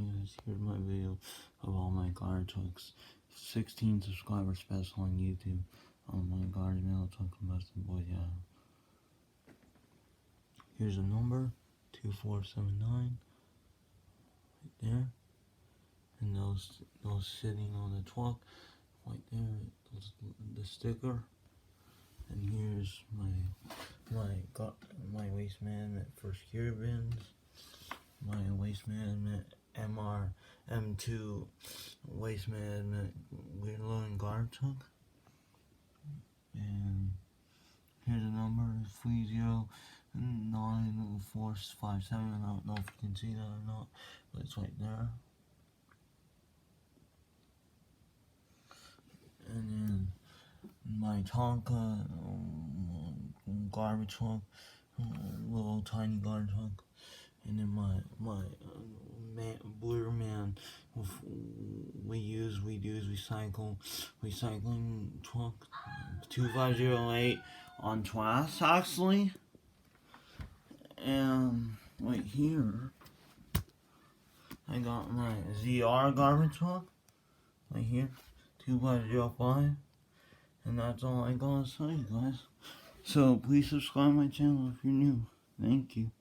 Alright guys, here's my video of all my guard trucks. 16 subscriber special on YouTube. My guard mail truck combustion boys, yeah. Here's a number, 2479. Right there. And those sitting on the truck, right there, the sticker. And here's my waste management for security bins. My waste management MR-M2 waste management weird loading guard truck. And here's a number, 30947. I don't know if you can see that or not, but it's right there. And then my Tonka garbage truck, little tiny garbage truck. And then my Blue Man, we do recycling truck, 2508 on Twice actually. And right here, I got my ZR garbage truck, right here, 2505. And that's all I gotta say, guys. So please subscribe my channel if you're new. Thank you.